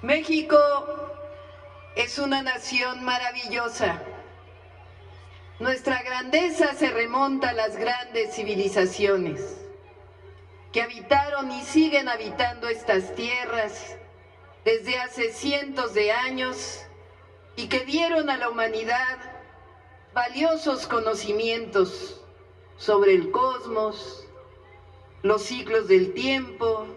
México es una nación maravillosa. Nuestra grandeza se remonta a las grandes civilizaciones que habitaron y siguen habitando estas tierras desde hace cientos de años y que dieron a la humanidad valiosos conocimientos sobre el cosmos, los ciclos del tiempo.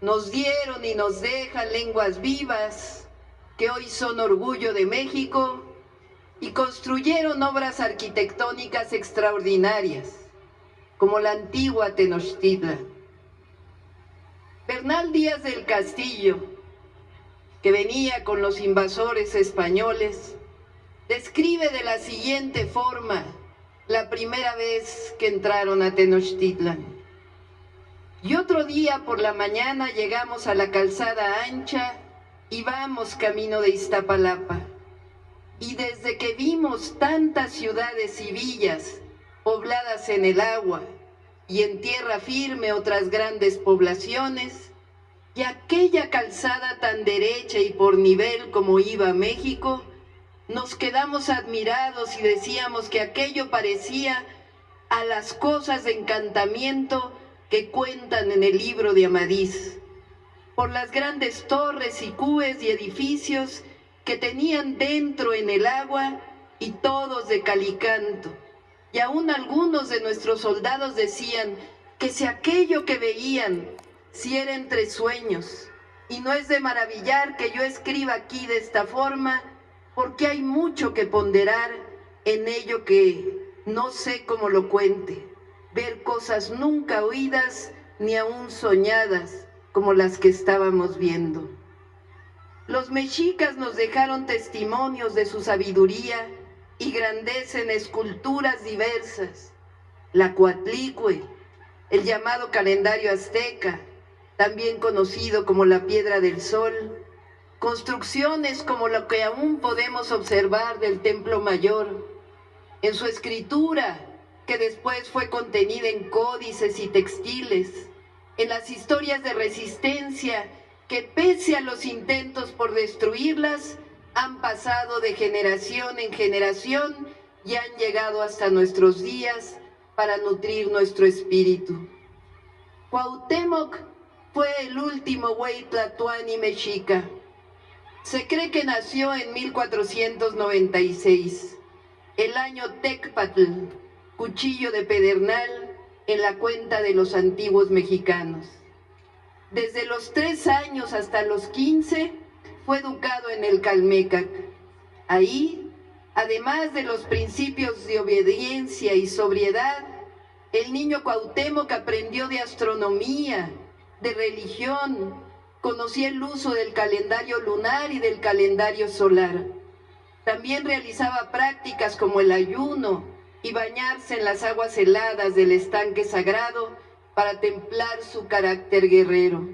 Nos dieron y nos dejan lenguas vivas que hoy son orgullo de México y construyeron obras arquitectónicas extraordinarias, como la antigua Tenochtitlan. Bernal Díaz del Castillo, que venía con los invasores españoles, describe de la siguiente forma la primera vez que entraron a Tenochtitlan. Y otro día por la mañana llegamos a la calzada ancha y vamos camino de Iztapalapa. Y desde que vimos tantas ciudades y villas pobladas en el agua y en tierra firme otras grandes poblaciones, y aquella calzada tan derecha y por nivel como iba México, nos quedamos admirados y decíamos que aquello parecía a las cosas de encantamiento que cuentan en el libro de Amadís, por las grandes torres y cúes y edificios que tenían dentro en el agua y todos de calicanto. Y aún algunos de nuestros soldados decían que si aquello que veían, si era entre sueños, y no es de maravillar que yo escriba aquí de esta forma, porque hay mucho que ponderar en ello que no sé cómo lo cuente, ver cosas nunca oídas ni aún soñadas como las que estábamos viendo. Los mexicas nos dejaron testimonios de su sabiduría y grandeza en esculturas diversas, la Coatlicue, el llamado calendario azteca, también conocido como la Piedra del Sol, construcciones como lo que aún podemos observar del Templo Mayor, en su escritura, que después fue contenida en códices y textiles, en las historias de resistencia que pese a los intentos por destruirlas, han pasado de generación en generación y han llegado hasta nuestros días para nutrir nuestro espíritu. Cuauhtémoc fue el último Huey Tlatoani mexica. Se cree que nació en 1496, el año Tecpatl, cuchillo de pedernal en la cuenta de los antiguos mexicanos. Desde los 3 años hasta los 15 fue educado en el Calmecac. Ahí, además de los principios de obediencia y sobriedad, el niño Cuauhtémoc aprendió de astronomía, de religión, conocía el uso del calendario lunar y del calendario solar. También realizaba prácticas como el ayuno y bañarse en las aguas heladas del estanque sagrado para templar su carácter guerrero.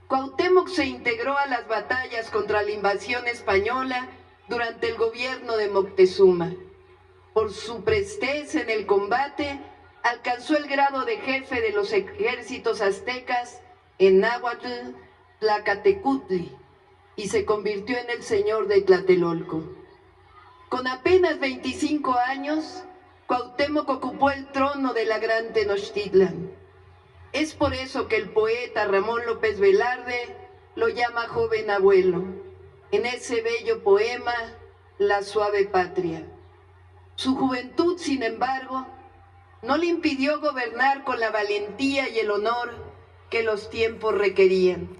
Cuauhtémoc se integró a las batallas contra la invasión española durante el gobierno de Moctezuma. Por su presteza en el combate, alcanzó el grado de jefe de los ejércitos aztecas en Náhuatl, Tlacatecutli, y se convirtió en el señor de Tlatelolco. Con apenas 25 años, Cuauhtémoc ocupó el trono de la gran Tenochtitlan. Es por eso que el poeta Ramón López Velarde lo llama joven abuelo, en ese bello poema, La suave patria. Su juventud, sin embargo, no le impidió gobernar con la valentía y el honor que los tiempos requerían.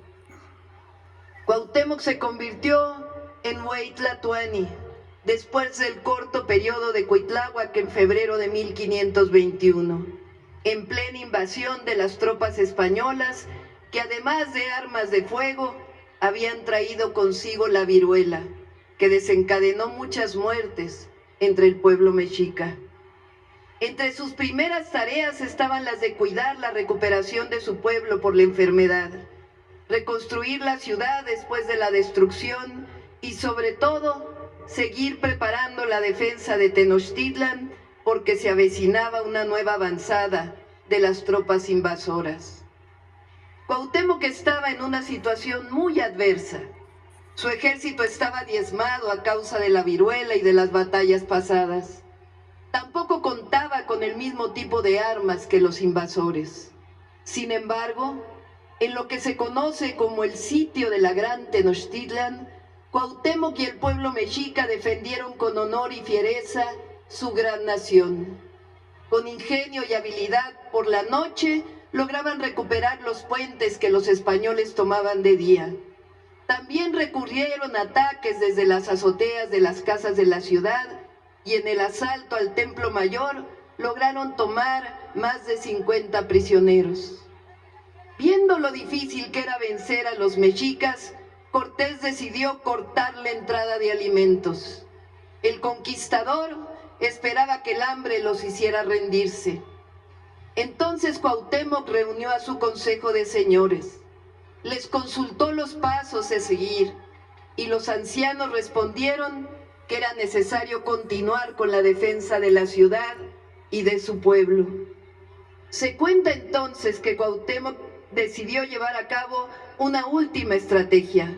Cuauhtémoc se convirtió en Huey Tlatoani después del corto periodo de Cuitláhuac en febrero de 1521, en plena invasión de las tropas españolas que además de armas de fuego habían traído consigo la viruela, que desencadenó muchas muertes entre el pueblo mexica. Entre sus primeras tareas estaban las de cuidar la recuperación de su pueblo por la enfermedad, reconstruir la ciudad después de la destrucción y sobre todo seguir preparando la defensa de Tenochtitlan porque se avecinaba una nueva avanzada de las tropas invasoras. Cuauhtémoc estaba en una situación muy adversa. Su ejército estaba diezmado a causa de la viruela y de las batallas pasadas. Tampoco contaba con el mismo tipo de armas que los invasores. Sin embargo, en lo que se conoce como el sitio de la Gran Tenochtitlan, Cuauhtémoc y el pueblo mexica defendieron con honor y fiereza su gran nación. Con ingenio y habilidad, por la noche lograban recuperar los puentes que los españoles tomaban de día. También recurrieron a ataques desde las azoteas de las casas de la ciudad y en el asalto al Templo Mayor lograron tomar más de 50 prisioneros. Viendo lo difícil que era vencer a los mexicas, Cortés decidió cortar la entrada de alimentos. El conquistador esperaba que el hambre los hiciera rendirse. Entonces Cuauhtémoc reunió a su consejo de señores. Les consultó los pasos a seguir y los ancianos respondieron que era necesario continuar con la defensa de la ciudad y de su pueblo. Se cuenta entonces que Cuauhtémoc decidió llevar a cabo una última estrategia,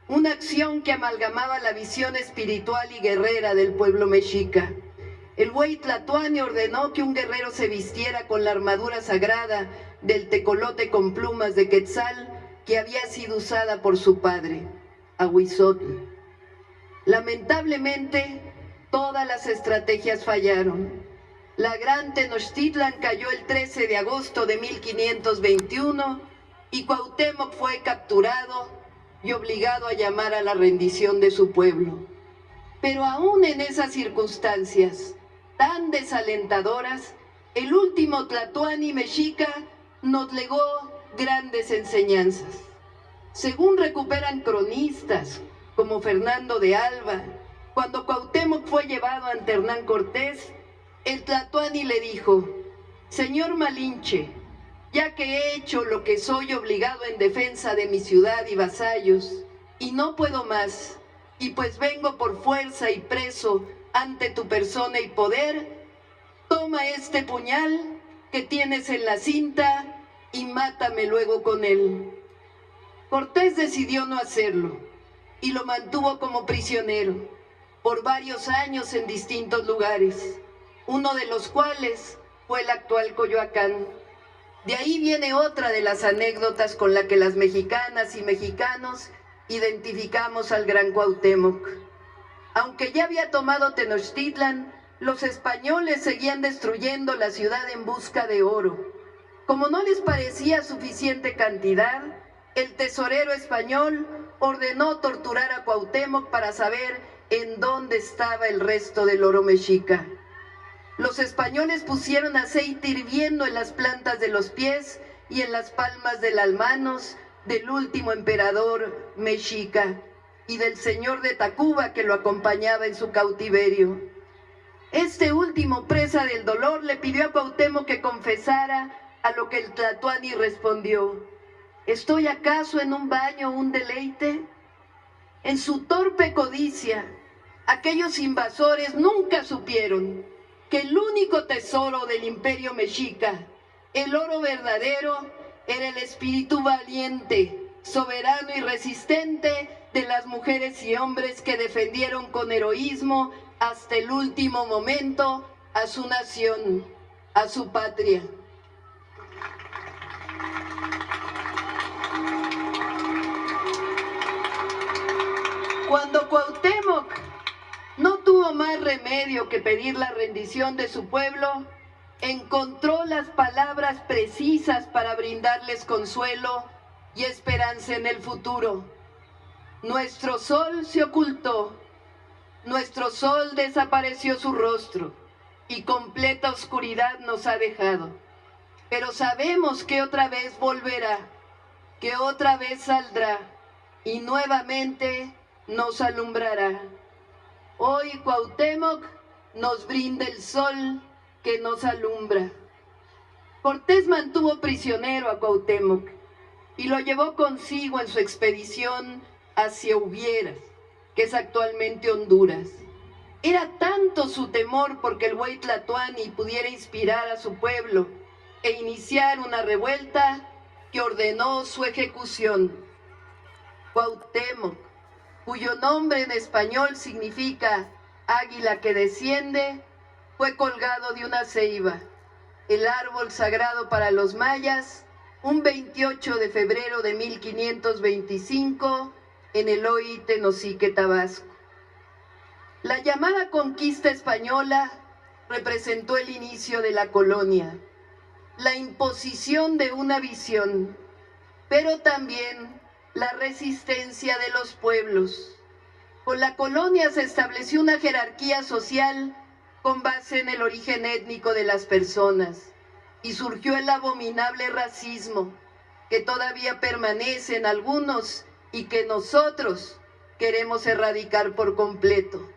una acción que amalgamaba la visión espiritual y guerrera del pueblo mexica. El Güey Tlatoani ordenó que un guerrero se vistiera con la armadura sagrada del tecolote con plumas de quetzal que había sido usada por su padre, Ahuizotl. Lamentablemente, todas las estrategias fallaron. La Gran Tenochtitlan cayó el 13 de agosto de 1521 y Cuauhtémoc fue capturado y obligado a llamar a la rendición de su pueblo. Pero aún en esas circunstancias tan desalentadoras, el último Tlatoani mexica nos legó grandes enseñanzas. Según recuperan cronistas como Fernando de Alba, cuando Cuauhtémoc fue llevado ante Hernán Cortés, el Tlatoani le dijo: «Señor Malinche, ya que he hecho lo que soy obligado en defensa de mi ciudad y vasallos, y no puedo más, y pues vengo por fuerza y preso ante tu persona y poder, toma este puñal que tienes en la cinta y mátame luego con él». Cortés decidió no hacerlo y lo mantuvo como prisionero por varios años en distintos lugares, uno de los cuales fue el actual Coyoacán. De ahí viene otra de las anécdotas con la que las mexicanas y mexicanos identificamos al gran Cuauhtémoc. Aunque ya había tomado Tenochtitlan, los españoles seguían destruyendo la ciudad en busca de oro. Como no les parecía suficiente cantidad, el tesorero español ordenó torturar a Cuauhtémoc para saber en dónde estaba el resto del oro mexica. Los españoles pusieron aceite hirviendo en las plantas de los pies y en las palmas de las manos del último emperador mexica y del señor de Tacuba que lo acompañaba en su cautiverio. Este último, presa del dolor, le pidió a Cuauhtémoc que confesara, a lo que el Tlatoani respondió: ¿estoy acaso en un baño un deleite? En su torpe codicia, aquellos invasores nunca supieron que el único tesoro del imperio mexica, el oro verdadero, era el espíritu valiente, soberano y resistente de las mujeres y hombres que defendieron con heroísmo hasta el último momento a su nación, a su patria. Cuando Cuauhtémoc no tuvo más remedio que pedir la rendición de su pueblo, encontró las palabras precisas para brindarles consuelo y esperanza en el futuro. Nuestro sol se ocultó, nuestro sol desapareció su rostro y completa oscuridad nos ha dejado. Pero sabemos que otra vez volverá, que otra vez saldrá y nuevamente nos alumbrará. Hoy Cuauhtémoc nos brinda el sol que nos alumbra. Cortés mantuvo prisionero a Cuauhtémoc y lo llevó consigo en su expedición hacia Hubieras, que es actualmente Honduras. Era tanto su temor porque el Güey Tlatoani pudiera inspirar a su pueblo e iniciar una revuelta, que ordenó su ejecución. Cuauhtémoc, cuyo nombre en español significa águila que desciende, fue colgado de una ceiba, el árbol sagrado para los mayas, un 28 de febrero de 1525 en el hoy Tenosique, Tabasco. La llamada conquista española representó el inicio de la colonia, la imposición de una visión, pero también la resistencia de los pueblos. Con la colonia se estableció una jerarquía social con base en el origen étnico de las personas y surgió el abominable racismo que todavía permanece en algunos y que nosotros queremos erradicar por completo.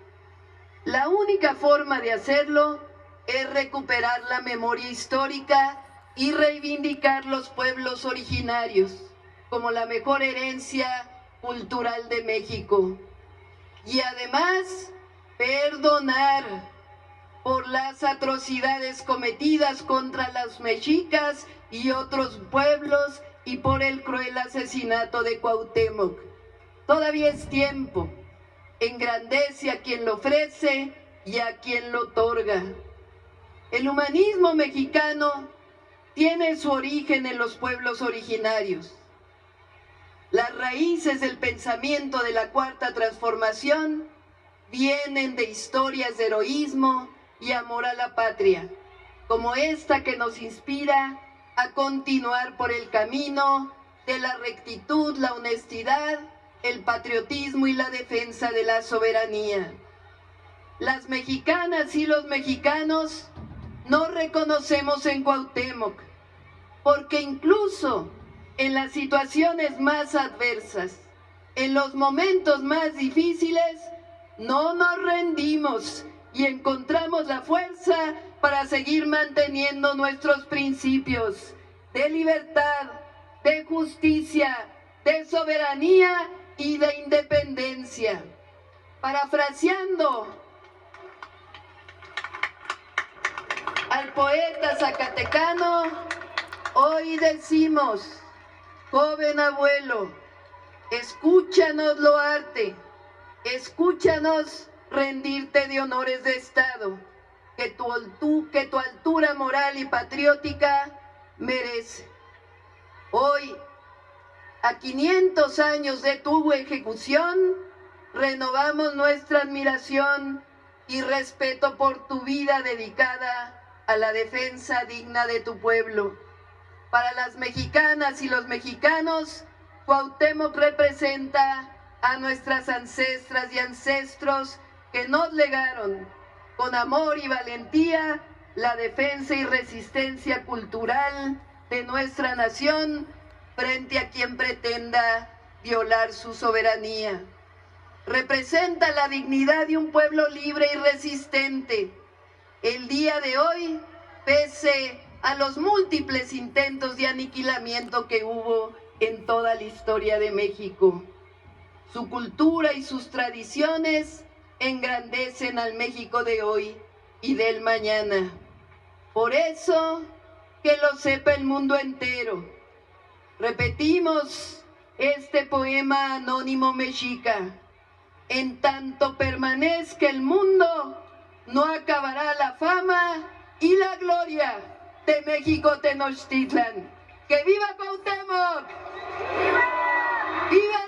La única forma de hacerlo es recuperar la memoria histórica y reivindicar los pueblos originarios como la mejor herencia cultural de México. Y además, perdonar por las atrocidades cometidas contra los mexicas y otros pueblos y por el cruel asesinato de Cuauhtémoc. Todavía es tiempo. Engrandece a quien lo ofrece y a quien lo otorga. El humanismo mexicano tiene su origen en los pueblos originarios. Las raíces del pensamiento de la Cuarta Transformación vienen de historias de heroísmo y amor a la patria, como esta que nos inspira a continuar por el camino de la rectitud, la honestidad, el patriotismo y la defensa de la soberanía. Las mexicanas y los mexicanos nos reconocemos en Cuauhtémoc, porque incluso en las situaciones más adversas, en los momentos más difíciles, no nos rendimos y encontramos la fuerza para seguir manteniendo nuestros principios de libertad, de justicia, de soberanía y de independencia. Parafraseando al poeta zacatecano, hoy decimos: joven abuelo, escúchanos loarte, escúchanos rendirte de honores de Estado, que tu altura moral y patriótica merece. Hoy, a 500 años de tu ejecución, renovamos nuestra admiración y respeto por tu vida dedicada a la defensa digna de tu pueblo. Para las mexicanas y los mexicanos, Cuauhtémoc representa a nuestras ancestras y ancestros que nos legaron con amor y valentía la defensa y resistencia cultural de nuestra nación frente a quien pretenda violar su soberanía. Representa la dignidad de un pueblo libre y resistente. El día de hoy, pese a los múltiples intentos de aniquilamiento que hubo en toda la historia de México, su cultura y sus tradiciones engrandecen al México de hoy y del mañana. Por eso, que lo sepa el mundo entero. Repetimos este poema anónimo mexica: en tanto permanezca el mundo, no acabará la fama y la gloria de México Tenochtitlan. ¡Que viva Cuauhtémoc! ¡Viva! ¡Viva!